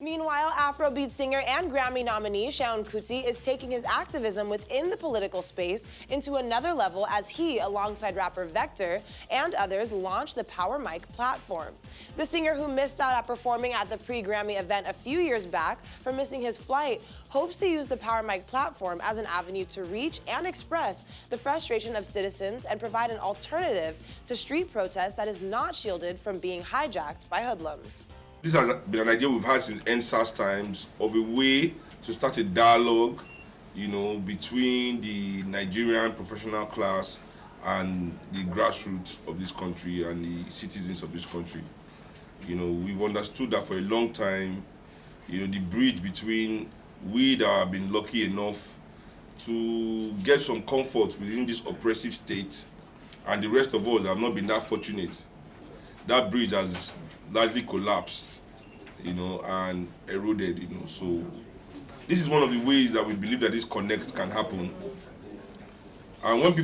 Meanwhile, Afrobeat singer and Grammy nominee Seun Kuti is taking his activism within the political space into another level as he, alongside rapper Vector and others, launched the Power Mic platform. The singer, who missed out at performing at the pre-Grammy event a few years back for missing his flight, hopes to use the Power Mic platform as an avenue to reach and express the frustration of citizens and provide an alternative to street protests that is not shielded from being hijacked by hoodlums. This has been an idea we've had since NSAS times of a way to start a dialogue, between the Nigerian professional class and the grassroots of this country and the citizens of this country. We've understood that for a long time, the bridge between we that have been lucky enough to get some comfort within this oppressive state and the rest of us have not been that fortunate, that bridge has largely collapsed, and eroded, So this is one of the ways that we believe that this connect can happen. And when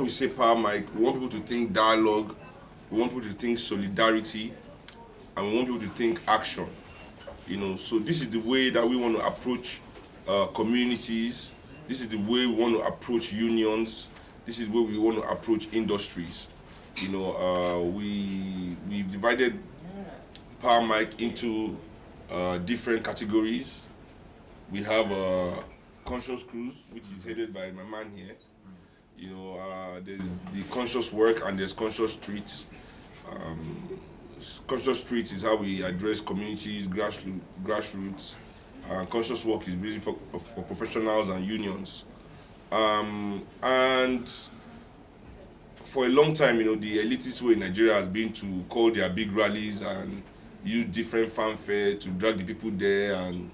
we say Power Mic, we want people to think dialogue, we want people to think solidarity, and we want people to think action. So this is the way that we want to approach communities. This is the way we want to approach unions. This is the way we want to approach industries. We've divided Power Mic into different categories. We have Conscious Cruise, which is headed by my man here. There's the conscious work and there's conscious streets. Conscious streets is how we address communities, grassroots. Conscious work is basically for professionals and unions. And for a long time, the elitist way in Nigeria has been to call their big rallies and use different fanfare to drag the people there and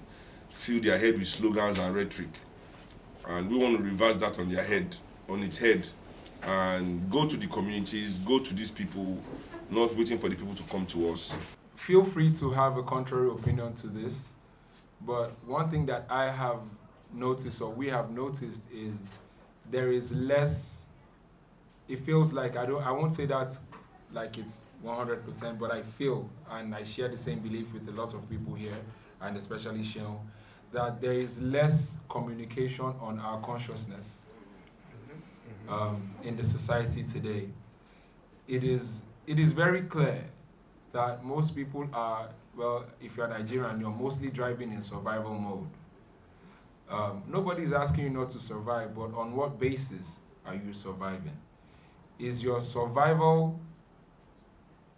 fill their head with slogans and rhetoric. And we want to reverse that on its head, and go to the communities, go to these people, not waiting for the people to come to us. Feel free to have a contrary opinion to this, but one thing that I have noticed, or we have noticed, is there is less. It feels like, I won't say that like it's 100%, but I feel, and I share the same belief with a lot of people here, and especially Seun, that there is less communication on our consciousness in the society today. It is very clear that most people are, well, if you're Nigerian, you're mostly driving in survival mode. Nobody's asking you not to survive, but on what basis are you surviving? Is your survival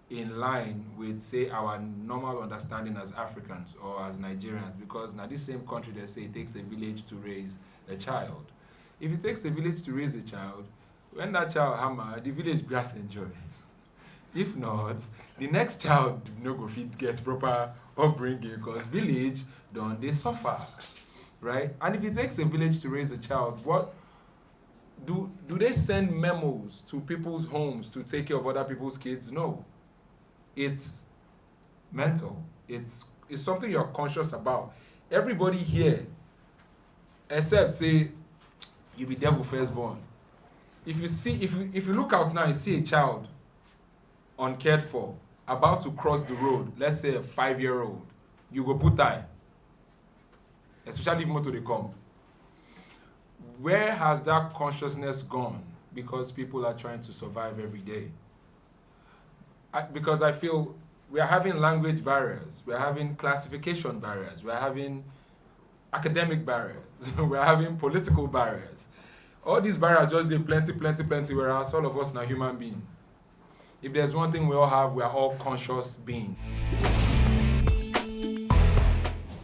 in line with, say, our normal understanding as Africans or as Nigerians? Because now this same country, they say it takes a village to raise a child. If it takes a village to raise a child, when that child hammer, the village grass enjoy. If not, the next child no go fit get proper upbringing because village they suffer, right? And if it takes a village to raise a child, what do they send memos to people's homes to take care of other people's kids? No. It's mental. It's something you're conscious about. Everybody here, except say you be devil firstborn. If you look out now, you see a child uncared for, about to cross the road, let's say a 5-year-old, you go put tie. Especially if motor they come. Where has that consciousness gone? Because people are trying to survive every day. Because I feel we are having language barriers, we are having classification barriers, we are having academic barriers, we are having political barriers. All these barriers just they plenty, whereas all of us are human beings. If there's one thing we all have, we are all conscious beings.